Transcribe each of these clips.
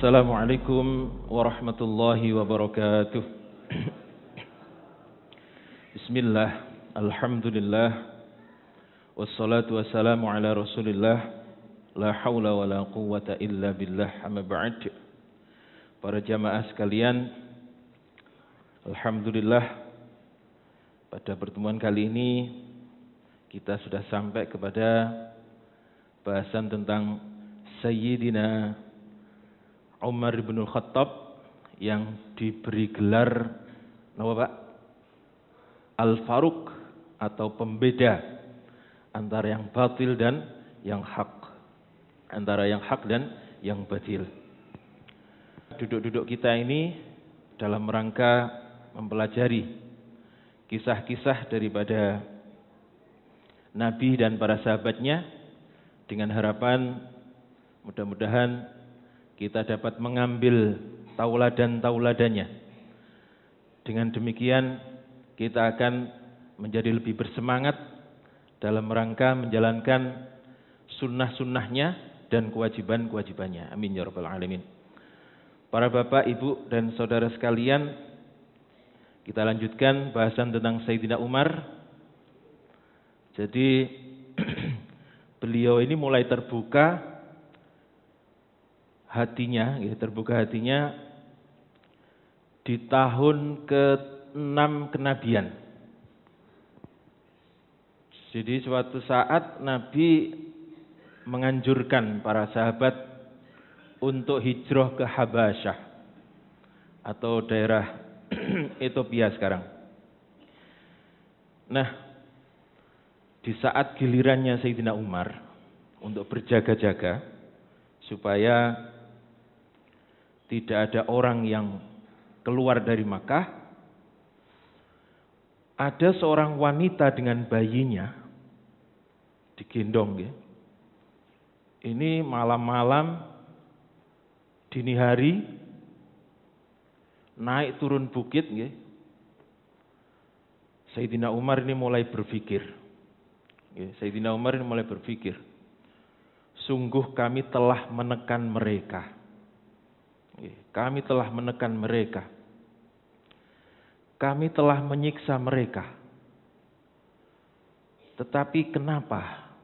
Assalamualaikum warahmatullahi wabarakatuh. Bismillah, alhamdulillah, wassalatu wassalamu ala rasulillah, la hawla wa la quwwata illa billah, amma ba'd. Para jamaah sekalian, alhamdulillah, pada pertemuan kali ini kita sudah sampai kepada bahasan tentang Sayyidina Umar bin Khattab yang diberi gelar apa Pak? Al-Faruq atau pembeda antara yang batil dan yang hak, antara yang hak dan yang batil. Duduk-duduk kita ini dalam rangka mempelajari kisah-kisah daripada Nabi dan para sahabatnya dengan harapan mudah-mudahan kita dapat mengambil tauladan-tauladannya. Dengan demikian kita akan menjadi lebih bersemangat dalam rangka menjalankan sunnah-sunnahnya dan kewajiban-kewajibannya. Amin ya rabbal alamin. Para bapak, ibu dan saudara sekalian, kita lanjutkan bahasan tentang Sayyidina Umar. Jadi beliau ini mulai terbuka hatinya di tahun ke-6 kenabian. Jadi suatu saat Nabi menganjurkan para sahabat untuk hijrah ke Habasyah atau daerah Ethiopia sekarang. Nah, di saat gilirannya Sayyidina Umar untuk berjaga-jaga supaya tidak ada orang yang keluar dari Makkah, ada seorang wanita dengan bayinya digendong. Ini malam-malam, dini hari, naik turun bukit. Sayyidina Umar ini mulai berpikir. Sungguh kami telah menekan mereka. Kami telah menekan mereka. Kami telah menyiksa mereka. Tetapi kenapa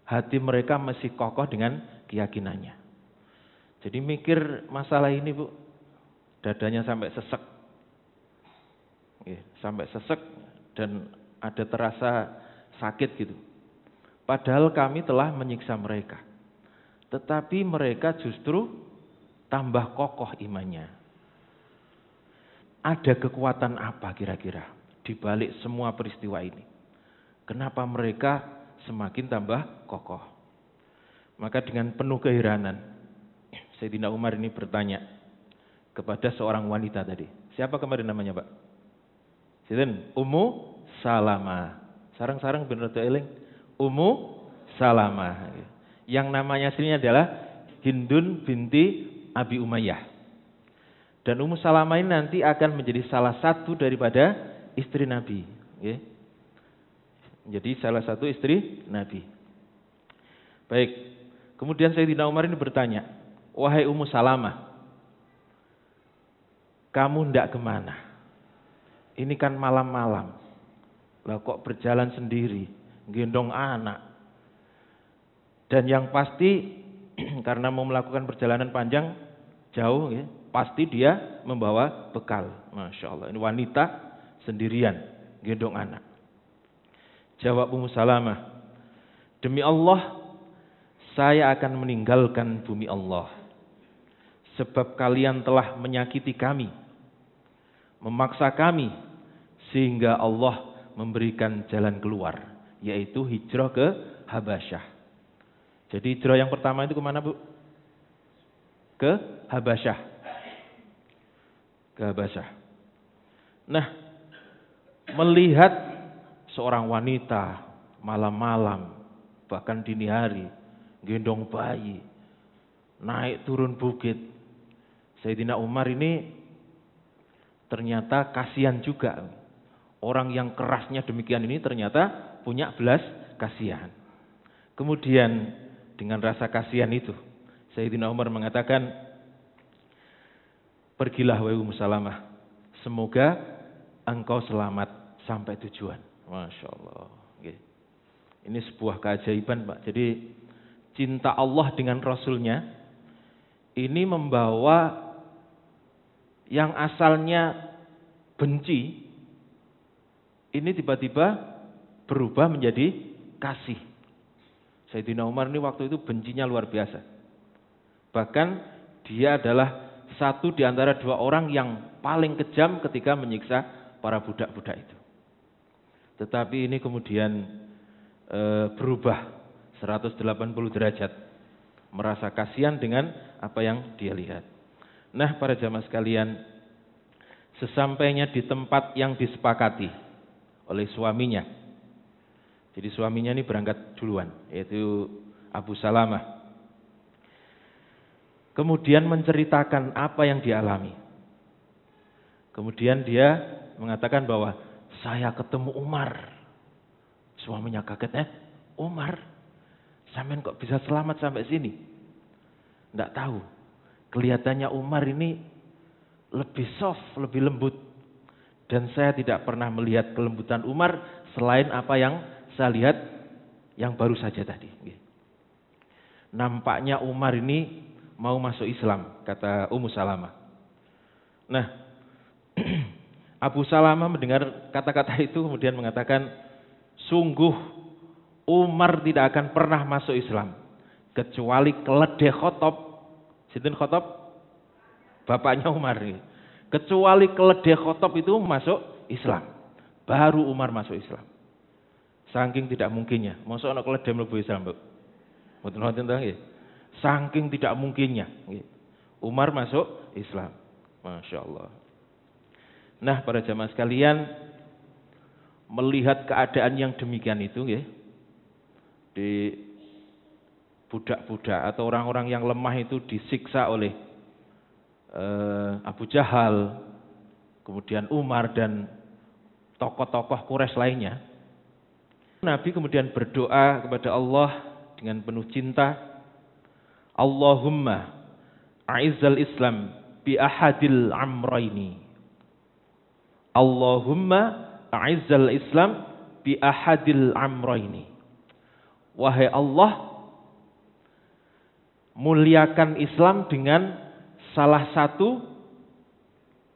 hati mereka masih kokoh dengan keyakinannya? Jadi mikir masalah ini, Bu, dadanya sampai sesek. Sampai sesek dan ada terasa sakit gitu. Padahal kami telah menyiksa mereka. Tetapi mereka justru tambah kokoh imannya. Ada kekuatan apa kira-kira di balik semua peristiwa ini? Kenapa mereka semakin tambah kokoh? Maka dengan penuh keheranan, Sayyidina Umar ini bertanya kepada seorang wanita tadi. Siapa kemarin namanya, Pak? Sinten? Ummu Salamah. Sarang-sarang bener tuh eling. Ummu Salamah. Yang namanya aslinya adalah Hindun binti Abi Umayyah. Dan Ummu Salamah ini nanti akan menjadi salah satu daripada istri Nabi. Jadi salah satu istri Nabi. Baik. Kemudian Sayyidina Umar ini bertanya, wahai Ummu Salamah, kamu hendak kemana? Ini kan malam-malam. Lah kok berjalan sendiri, gendong anak. Dan yang pasti karena mau melakukan perjalanan panjang jauh, pasti dia membawa bekal. Masya Allah, ini wanita sendirian, gendong anak. Jawab Ummu Salamah, demi Allah, saya akan meninggalkan bumi Allah. Sebab kalian telah menyakiti kami, memaksa kami, sehingga Allah memberikan jalan keluar, yaitu hijrah ke Habasyah. Jadi hijrah yang pertama itu kemana, Bu? Ke Habasyah. Ke Habasyah. Nah, melihat seorang wanita malam-malam, bahkan dini hari, gendong bayi, naik turun bukit, Sayyidina Umar ini ternyata kasihan juga. Orang yang kerasnya demikian ini ternyata punya belas kasihan. Kemudian dengan rasa kasihan itu, Sayyidina Umar mengatakan, Pergilah wahai Ummu Salamah, semoga engkau selamat sampai tujuan. Masya Allah. Ini sebuah keajaiban, Pak. Jadi cinta Allah dengan Rasulnya ini membawa yang asalnya benci, ini tiba-tiba berubah menjadi kasih. Sayyidina Umar ini waktu itu bencinya luar biasa. Bahkan dia adalah satu di antara dua orang yang paling kejam ketika menyiksa para budak-budak itu. Tetapi ini kemudian berubah 180 derajat. Merasa kasihan dengan apa yang dia lihat. Nah, para jamaah sekalian, sesampainya di tempat yang disepakati oleh suaminya. Jadi suaminya ini berangkat duluan, yaitu Abu Salamah. Kemudian menceritakan apa yang dialami. Kemudian dia mengatakan bahwa saya ketemu Umar. Suaminya kaget, Umar? Sampean kok bisa selamat sampai sini? Tidak tahu. Kelihatannya Umar ini lebih soft, lebih lembut. Dan saya tidak pernah melihat kelembutan Umar selain apa yang saya lihat yang baru saja tadi. Nampaknya Umar ini mau masuk Islam, kata Ummu Salamah. Nah, Abu Salamah mendengar kata-kata itu kemudian mengatakan, sungguh Umar tidak akan pernah masuk Islam kecuali keledai Khattab. Sinten Khattab? Bapaknya Umar ini. Kecuali keledai Khattab itu masuk Islam, baru Umar masuk Islam. Saking tidak mungkinnya. Mosok ana keledai mlebu Islam, Bu? Mboten wonten to nggih. Saking tidak mungkinnya nggih. Umar masuk Islam. Masya Allah. Nah, para jamaah sekalian, melihat keadaan yang demikian itu nggih, di budak-budak atau orang-orang yang lemah itu disiksa oleh Abu Jahal, kemudian Umar dan tokoh-tokoh Quraisy lainnya. Nabi kemudian berdoa kepada Allah dengan penuh cinta, Allahumma a'izzal Islam bi ahadil amraini. Allahumma a'izzal Islam bi ahadil amraini. Wahai Allah, muliakan Islam dengan salah satu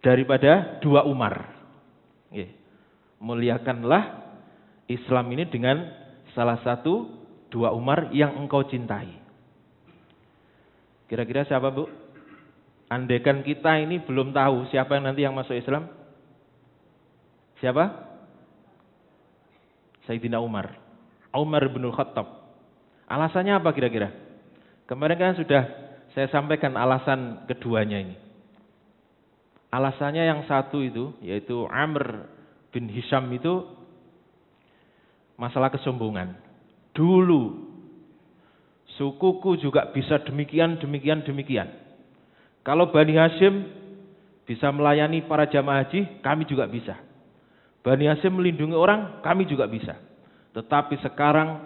daripada dua Umar. Muliakanlah Islam ini dengan salah satu dua Umar yang engkau cintai. Kira-kira siapa, Bu? Andaikan kita ini belum tahu siapa yang nanti yang masuk Islam. Siapa? Sayyidina Umar. Umar bin Khattab. Alasannya apa kira-kira? Kemarin kan sudah saya sampaikan alasan keduanya ini. Alasannya yang satu itu, yaitu Amr bin Hisham itu masalah kesombongan. Dulu sukuku juga bisa demikian. Kalau Bani Hashim bisa melayani para jamaah haji, kami juga bisa. Bani Hashim melindungi orang, kami juga bisa. Tetapi sekarang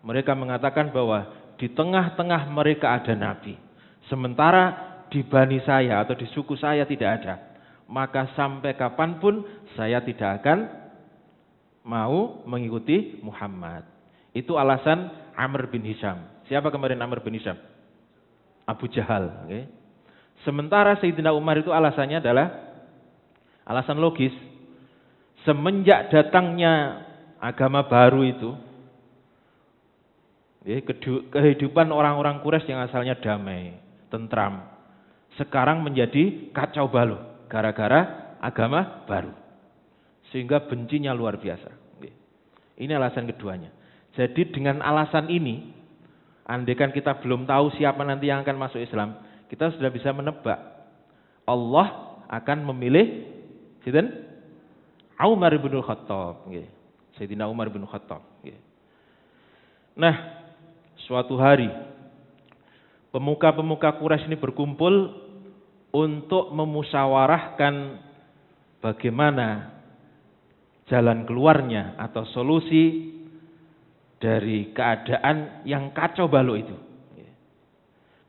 mereka mengatakan bahwa di tengah-tengah mereka ada Nabi. Sementara di Bani saya atau di suku saya tidak ada. Maka sampai kapanpun saya tidak akan mau mengikuti Muhammad. Itu alasan Amr bin Hisham. Siapa kemarin Amr bin Hisham? Abu Jahal. Okay. Sementara Sayyidina Umar itu alasannya adalah alasan logis. Semenjak datangnya agama baru itu, kehidupan orang-orang Quraisy yang asalnya damai, tentram, sekarang menjadi kacau balau gara-gara agama baru. Sehingga bencinya luar biasa. Ini alasan keduanya. Jadi dengan alasan ini, andaikan kita belum tahu siapa nanti yang akan masuk Islam, kita sudah bisa menebak Allah akan memilih sinten? Umar bin Khattab. Sayyidina Umar bin Khattab. Nah, suatu hari pemuka-pemuka Quraisy ini berkumpul untuk memusyawarahkan bagaimana jalan keluarnya atau solusi dari keadaan yang kacau balau itu.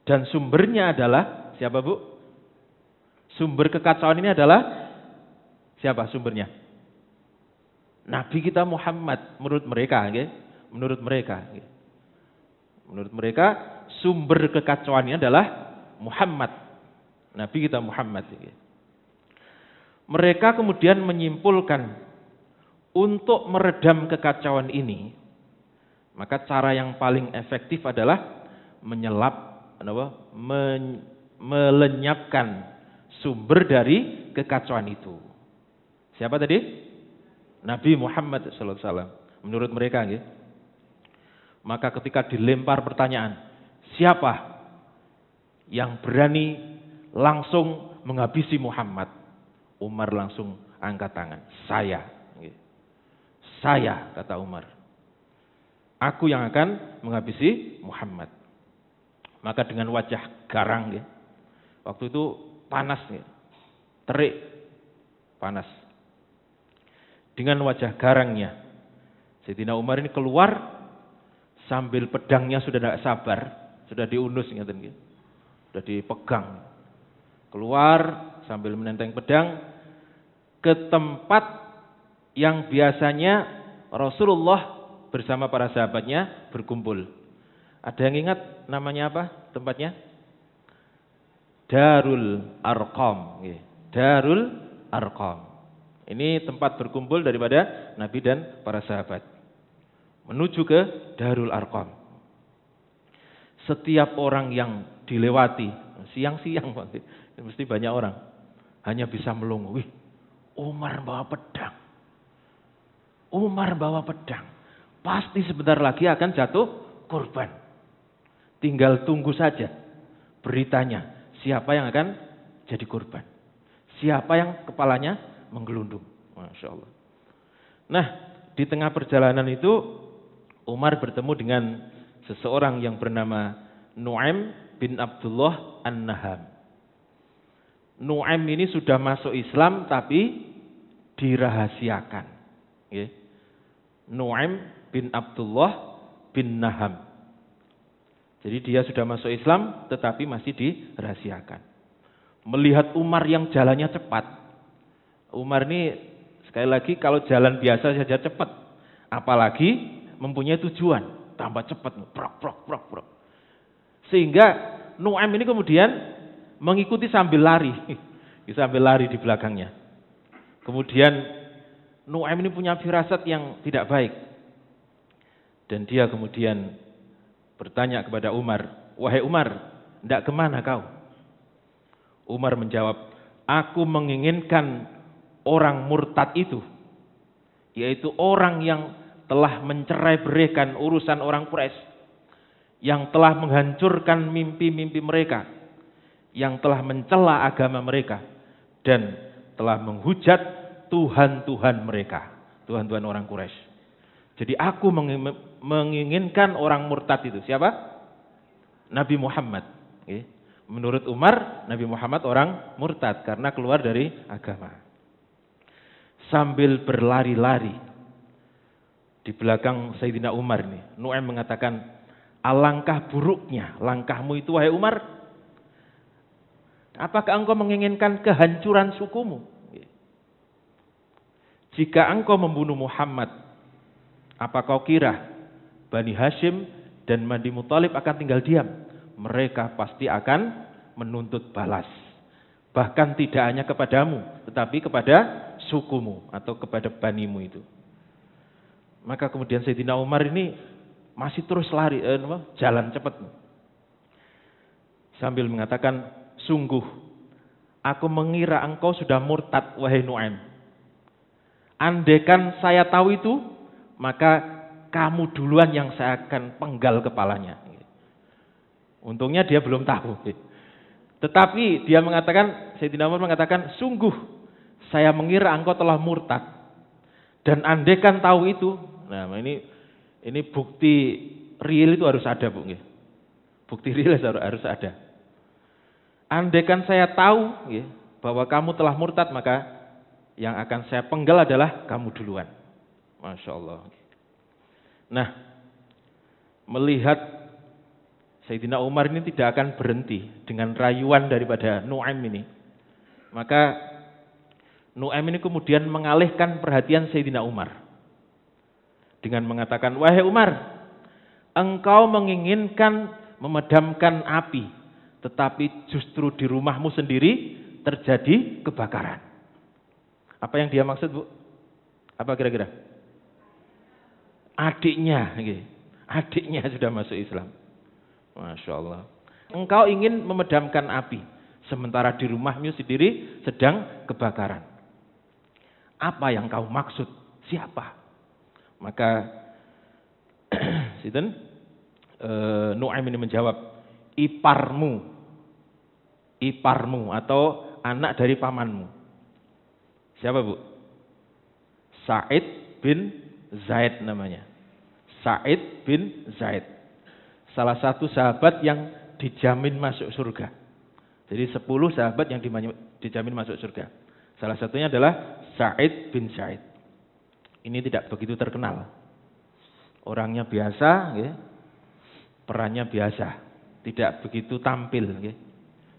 Dan sumbernya adalah siapa, Bu? Sumber kekacauan ini adalah siapa sumbernya? Nabi kita Muhammad menurut mereka, okay? Menurut mereka. Okay? Menurut mereka sumber kekacauan ini adalah Muhammad. Nabi kita Muhammad. Okay? Mereka kemudian menyimpulkan untuk meredam kekacauan ini, maka cara yang paling efektif adalah melenyapkan sumber dari kekacauan itu. Siapa tadi? Nabi Muhammad SAW. Menurut mereka, gitu. Maka ketika dilempar pertanyaan, siapa yang berani langsung menghabisi Muhammad? Umar langsung angkat tangan. Saya. Gitu. Saya, kata Umar. Aku yang akan menghabisi Muhammad. Maka dengan wajah garang, gitu. Waktu itu panas, gitu. Terik, panas. Dengan wajah garangnya, Sayyidina Umar ini keluar sambil pedangnya sudah tidak sabar, sudah diunus, gitu. Sudah dipegang. Keluar sambil menenteng pedang ke tempat yang biasanya Rasulullah bersama para sahabatnya berkumpul. Ada yang ingat namanya apa tempatnya? Darul Arqam. Darul Arqam. Ini tempat berkumpul daripada Nabi dan para sahabat. Menuju ke Darul Arqam. Setiap orang yang dilewati, siang-siang, mesti banyak orang, hanya bisa melongo. Wih, Umar bawa pedang. Umar bawa pedang. Pasti sebentar lagi akan jatuh korban. Tinggal tunggu saja beritanya. Siapa yang akan jadi korban. Siapa yang kepalanya menggelundung. Masya Allah. Nah, di tengah perjalanan itu Umar bertemu dengan seseorang yang bernama Nu'aim bin Abdullah An-Naham. Nu'aim ini sudah masuk Islam tapi dirahasiakan. Nu'aim bin Abdullah bin Naham. Jadi dia sudah masuk Islam tetapi masih dirahasiakan. Melihat Umar yang jalannya cepat. Umar ini sekali lagi kalau jalan biasa saja cepat. Apalagi mempunyai tujuan. Tambah cepat. Prok. Sehingga Nu'aim ini kemudian mengikuti sambil lari. Sambil lari di belakangnya. Kemudian Nu'aim ini punya firasat yang tidak baik. Dan dia kemudian bertanya kepada Umar, wahai Umar, hendak kemana kau? Umar menjawab, aku menginginkan orang murtad itu, yaitu orang yang telah mencerai-beraikan urusan orang Quraisy, yang telah menghancurkan mimpi-mimpi mereka, yang telah mencela agama mereka, dan telah menghujat Tuhan-Tuhan mereka, Tuhan-Tuhan orang Quraisy. Jadi aku menginginkan orang murtad itu. Siapa? Nabi Muhammad. Menurut Umar, Nabi Muhammad orang murtad karena keluar dari agama. Sambil berlari-lari di belakang Sayyidina Umar ini, Nu'aim mengatakan, alangkah buruknya langkahmu itu wahai Umar. Apakah engkau menginginkan kehancuran sukumu? Jika engkau membunuh Muhammad, apa kau kira Bani Hashim dan Bani Muthalib akan tinggal diam? Mereka pasti akan menuntut balas. Bahkan tidak hanya kepadamu, tetapi kepada sukumu atau kepada banimu itu. Maka kemudian Sayyidina Umar ini masih terus lari, jalan cepat. Sambil mengatakan, sungguh aku mengira engkau sudah murtad wahai Nu'aim. Andaikan saya tahu itu, maka kamu duluan yang saya akan penggal kepalanya. Untungnya dia belum tahu. Tetapi dia mengatakan, Sayyidina Umar mengatakan, sungguh saya mengira engkau telah murtad. Dan andaikan tahu itu, nah ini bukti real itu harus ada, Bu. Bukti real harus ada. Andaikan saya tahu bahwa kamu telah murtad, maka yang akan saya penggal adalah kamu duluan. Masya Allah. Nah, melihat Sayyidina Umar ini tidak akan berhenti dengan rayuan daripada Nu'aim ini. Maka Nu'aim ini kemudian mengalihkan perhatian Sayyidina Umar dengan mengatakan, "Wahai Umar, engkau menginginkan memadamkan api, tetapi justru di rumahmu sendiri terjadi kebakaran." Apa yang dia maksud, Bu? Apa kira-kira? Adiknya, adiknya sudah masuk Islam. Masya Allah. Engkau ingin memadamkan api, sementara di rumahmu sendiri sedang kebakaran. Apa yang kau maksud? Siapa? Maka Sinten Nu'aim ini menjawab, iparmu atau anak dari pamanmu. Siapa, Bu? Sa'id bin Zaid namanya. Sa'id bin Zaid. Salah satu sahabat yang dijamin masuk surga. Jadi 10 sahabat yang dijamin masuk surga. Salah satunya adalah Sa'id bin Zaid. Ini tidak begitu terkenal. Orangnya biasa, perannya biasa, tidak begitu tampil.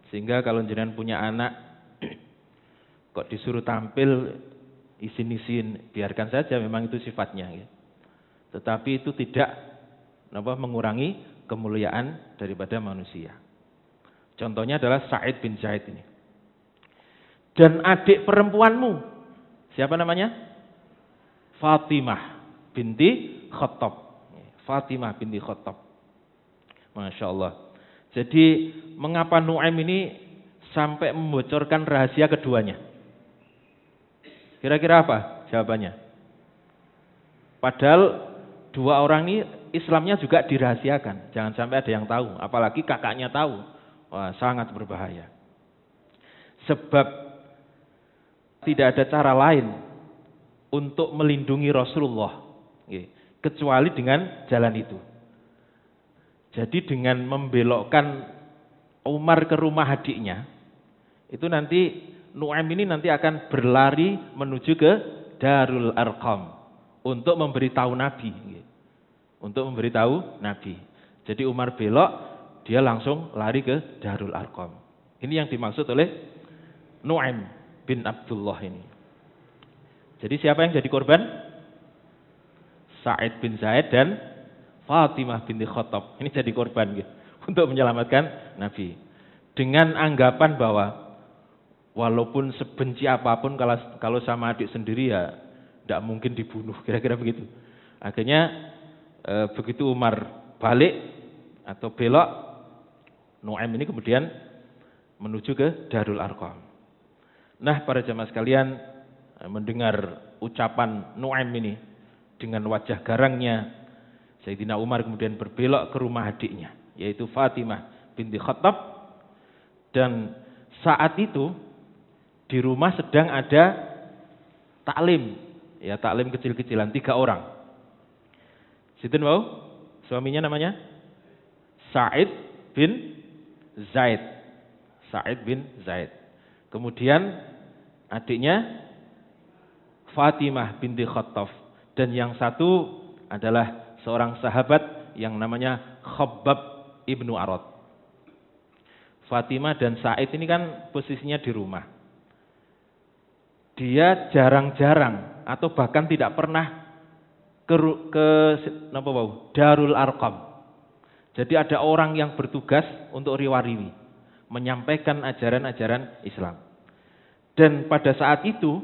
Sehingga kalau jenengan punya anak, kok disuruh tampil, isin-isin, biarkan saja, memang itu sifatnya. Tetapi itu tidak mengurangi kemuliaan daripada manusia. Contohnya adalah Sa'id bin Zaid ini. Dan adik perempuanmu, siapa namanya? Fatimah binti Khattab. Fatimah binti Khattab. Masya Allah. Jadi mengapa Nu'aim ini sampai membocorkan rahasia keduanya? Kira-kira apa jawabannya? Padahal dua orang ini Islamnya juga dirahasiakan. Jangan sampai ada yang tahu. Apalagi kakaknya tahu. Wah, sangat berbahaya. Sebab tidak ada cara lain untuk melindungi Rasulullah kecuali dengan jalan itu. Jadi dengan membelokkan Umar ke rumah adiknya, itu nanti Nu'aim ini nanti akan berlari menuju ke Darul Arqam untuk memberitahu Nabi. Untuk memberitahu Nabi. Jadi Umar belok, dia langsung lari ke Darul Arqam. Ini yang dimaksud oleh Nu'aim bin Abdullah ini. Jadi siapa yang jadi korban? Sa'id bin Zaid dan Fatimah binti Khattab. Ini jadi korban untuk menyelamatkan Nabi. Dengan anggapan bahwa walaupun sebenci apapun kalau sama adik sendiri ya tidak mungkin dibunuh, kira-kira begitu. Akhirnya begitu Umar balik atau belok, Nu'aim ini kemudian menuju ke Darul Arqam. Nah, para jamaah sekalian, mendengar ucapan Nu'aim ini dengan wajah garangnya, Sayyidina Umar kemudian berbelok ke rumah adiknya, yaitu Fatimah binti Khattab. Dan saat itu di rumah sedang ada taklim, taklim kecil-kecilan 3 orang. Sinten mau? Suaminya namanya Sa'id bin Zaid. Sa'id bin Zaid. Kemudian adiknya Fatimah binti Khattab. Dan yang satu adalah seorang sahabat yang namanya Khabbab ibnu Arad. Fatimah dan Sa'id ini kan posisinya di rumah. Dia jarang-jarang atau bahkan tidak pernah ke Darul Arqam. Jadi ada orang yang bertugas untuk riwariwi, menyampaikan ajaran-ajaran Islam. Dan pada saat itu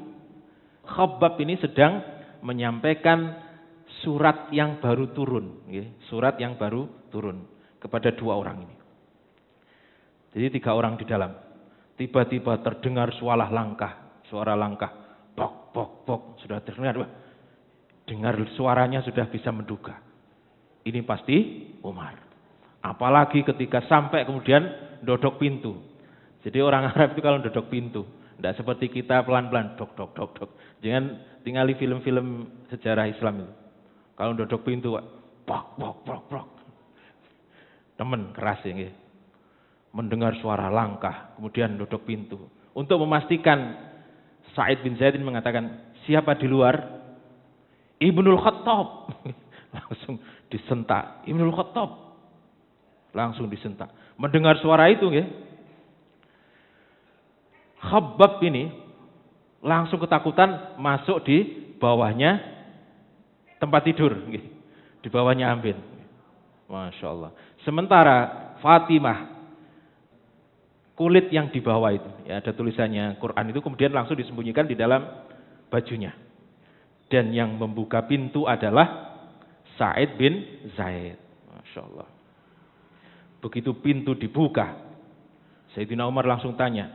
Khabbab ini sedang menyampaikan surat yang baru turun, surat yang baru turun kepada 2 orang ini. Jadi 3 orang di dalam. Tiba-tiba terdengar suara langkah, bok, bok, bok, sudah terdengar. Dengar suaranya sudah bisa menduga. Ini pasti Umar. Apalagi ketika sampai kemudian dodok pintu. Jadi orang Arab itu kalau dodok pintu, tidak seperti kita pelan-pelan, dok, dok, dok, dok. Jangan tinggali film-film sejarah Islam itu. Kalau dodok pintu, bok, bok, bok, bok. Temen keras ya. Mendengar suara langkah, kemudian dodok pintu. Untuk memastikan, Sa'id bin Zaid mengatakan, siapa di luar? Ibnul Khattab. Langsung disentak. Ibnul Khattab. Langsung disentak. Mendengar suara itu, Khabbab ini langsung ketakutan masuk di bawahnya tempat tidur, di bawahnya Ambin. Masya Allah. Sementara Fatimah, kulit yang di bawah itu, ya ada tulisannya Quran itu kemudian langsung disembunyikan di dalam bajunya. Dan yang membuka pintu adalah Sa'id bin Zaid. Masya Allah. Begitu pintu dibuka, Sayyidina Umar langsung tanya,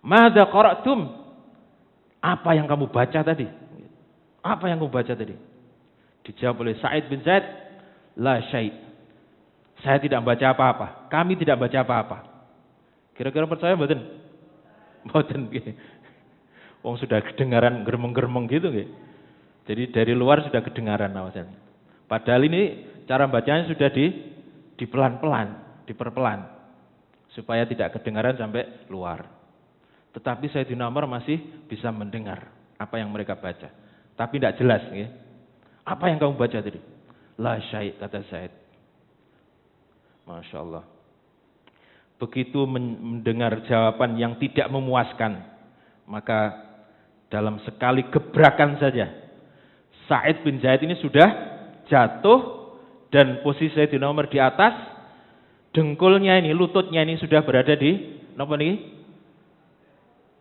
"Madza qara'tum?" Apa yang kamu baca tadi? Apa yang kamu baca tadi? Dijawab oleh Sa'id bin Zaid, "La syai'." Saya tidak baca apa-apa. Kami tidak baca apa-apa. Kira-kira percaya mboten? Mboten nggih. Wong sudah kedengaran geremeng-geremeng gitu nggih. Jadi dari luar sudah kedengaran awasan. Padahal ini cara bacanya sudah di pelan-pelan, diperpelan supaya tidak kedengaran sampai luar. Tetapi Sayyidina Umar masih bisa mendengar apa yang mereka baca. Tapi tidak jelas nggih. Apa yang kamu baca tadi? La syai', kata Said. Masya Allah. Begitu mendengar jawaban yang tidak memuaskan, maka dalam sekali gebrakan saja, Sa'id bin Zaid ini sudah jatuh dan posisi Sayyidina Umar di atas, dengkulnya ini, lututnya ini sudah berada di napa niki?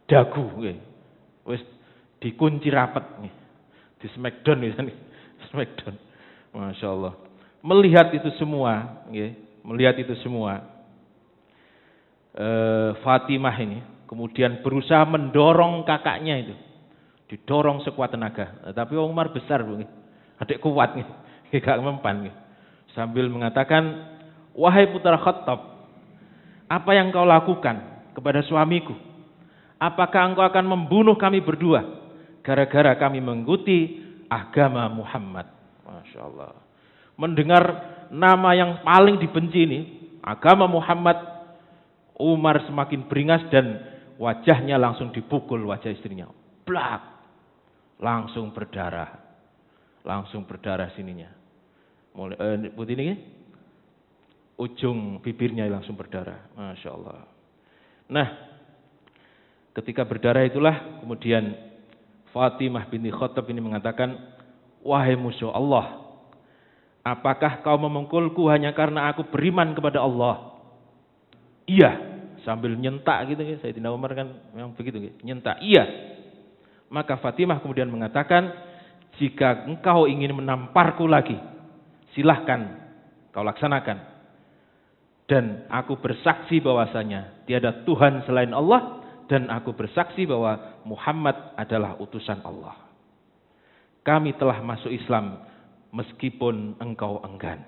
Dagu nggih. Wis dikunci rapat nih. Di smackdown nih. Smackdown. Masya Allah. Melihat itu semua, nggih, melihat itu semua, Fatimah ini kemudian berusaha mendorong kakaknya itu, didorong sekuat tenaga. Tapi Umar besar, adik kuat, gak mempan, sambil mengatakan, "Wahai putra Khattab, apa yang kau lakukan kepada suamiku? Apakah engkau akan membunuh kami berdua gara-gara kami mengikuti agama Muhammad?" Masya Allah. Mendengar nama yang paling dibenci ini, agama Muhammad, Umar semakin beringas dan wajahnya langsung dipukul wajah istrinya. Blak. Langsung berdarah. Langsung berdarah sininya. Mulai putih ini, ujung bibirnya langsung berdarah. Masya Allah. Nah, ketika berdarah itulah kemudian Fatimah binti Khattab ini mengatakan, "Wahai musuh Allah, apakah kau memukulku hanya karena aku beriman kepada Allah?" "Iya," sambil nyentak gitu. Sayyidina Umar kan memang begitu, nyentak. "Iya." Maka Fatimah kemudian mengatakan, "Jika engkau ingin menamparku lagi, silahkan kau laksanakan. Dan aku bersaksi bahwasanya tiada Tuhan selain Allah, dan aku bersaksi bahwa Muhammad adalah utusan Allah. Kami telah masuk Islam meskipun engkau enggan."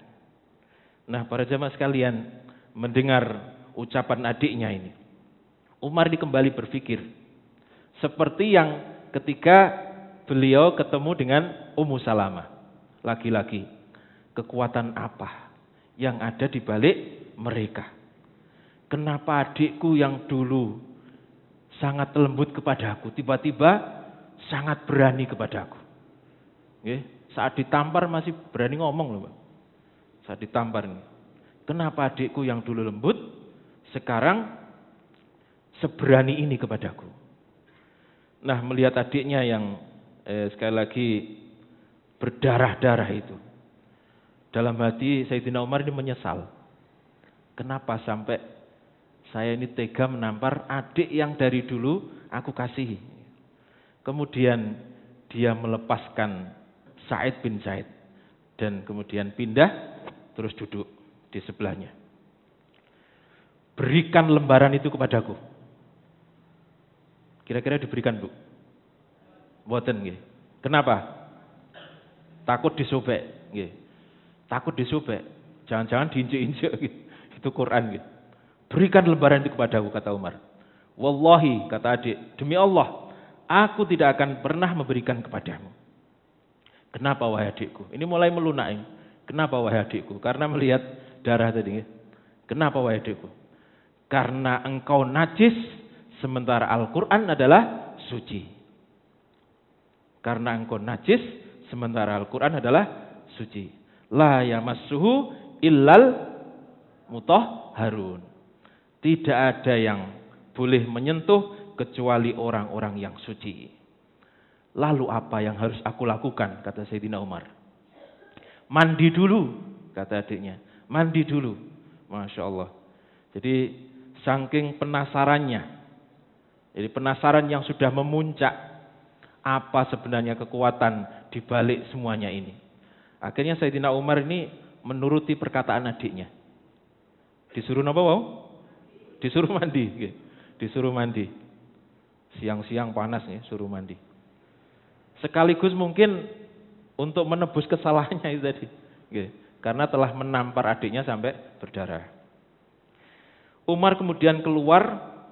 Nah, para jamaah sekalian, mendengar ucapan adiknya ini, Umar kembali berpikir seperti yang ketika beliau ketemu dengan Ummu Salamah. Lagi-lagi, kekuatan apa yang ada di balik mereka? Kenapa adikku yang dulu sangat lembut kepadaku, tiba-tiba sangat berani kepadaku? Saat ditampar masih berani ngomong loh, Pak. Saat ditampar ini. Kenapa adikku yang dulu lembut sekarang seberani ini kepadaku? Nah, melihat adiknya yang sekali lagi berdarah-darah itu, dalam hati Sayyidina Umar ini menyesal. Kenapa sampai saya ini tega menampar adik yang dari dulu aku kasihi? Kemudian dia melepaskan Sa'id bin Zaid dan kemudian pindah terus duduk di sebelahnya. "Berikan lembaran itu kepadaku." Kira-kira diberikan, Bu? Mboten nggih. Kenapa? Takut disobek, nggih. Takut disobek. Jangan-jangan diinjek-injek gitu. Itu Quran gitu. "Berikan lembaran itu kepadaku," kata Umar. "Wallahi," kata adik, "demi Allah, aku tidak akan pernah memberikan kepadamu." Kenapa wahai adikku? Ini mulai melunak ini. Kenapa wahai adikku? Karena melihat darah tadi. Kenapa wahai adikku? Karena engkau najis, sementara Al-Quran adalah suci. Karena engkau najis, sementara Al-Quran adalah suci. La yamassuhu illal mutahharun. Tidak ada yang boleh menyentuh kecuali orang-orang yang suci. Lalu apa yang harus aku lakukan, kata Sayyidina Umar. Mandi dulu, kata adiknya. Mandi dulu. Masya Allah. Jadi saking penasarannya. Jadi penasaran yang sudah memuncak. Apa sebenarnya kekuatan di balik semuanya ini. Akhirnya Sayyidina Umar ini menuruti perkataan adiknya. Disuruh apa, wow? Disuruh mandi. Disuruh mandi. Siang-siang panas nih, suruh mandi. Sekaligus mungkin untuk menebus kesalahannya itu tadi. Karena telah menampar adiknya sampai berdarah. Umar kemudian keluar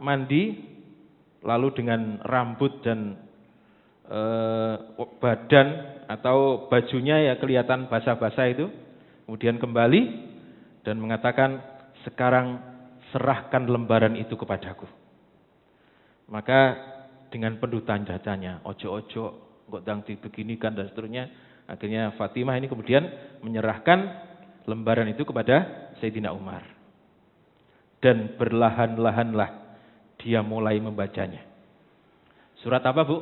mandi, lalu dengan rambut dan badan atau bajunya ya kelihatan basah-basah itu. Kemudian kembali dan mengatakan, sekarang serahkan lembaran itu kepadaku. Maka dengan penuh tanda tanya, ojo-ojo, kok dang dibeginikan dan seterusnya. Akhirnya Fatimah ini kemudian menyerahkan lembaran itu kepada Sayyidina Umar. Dan berlahan-lahanlah dia mulai membacanya. Surat apa, Bu?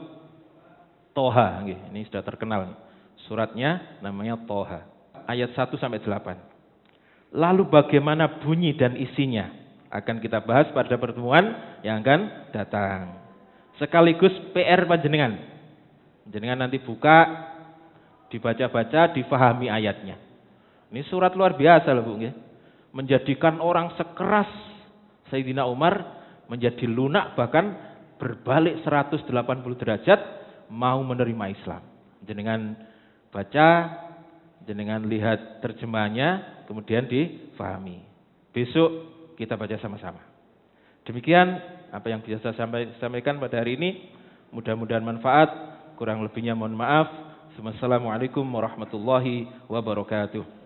Toha. Ini sudah terkenal. Suratnya namanya Toha. Ayat 1-8. Lalu bagaimana bunyi dan isinya? Akan kita bahas pada pertemuan yang akan datang. Sekaligus PR panjenengan. Panjenengan nanti buka, dibaca-baca, difahami ayatnya. Ini surat luar biasa loh, Bu. Menjadikan orang sekeras Sayyidina Umar menjadi lunak, bahkan berbalik 180 derajat mau menerima Islam. Jenengan baca, jenengan lihat terjemahannya, kemudian difahami. Besok kita baca sama-sama. Demikian apa yang bisa saya sampaikan pada hari ini. Mudah-mudahan manfaat. Kurang lebihnya mohon maaf. Wassalamualaikum warahmatullahi wabarakatuh.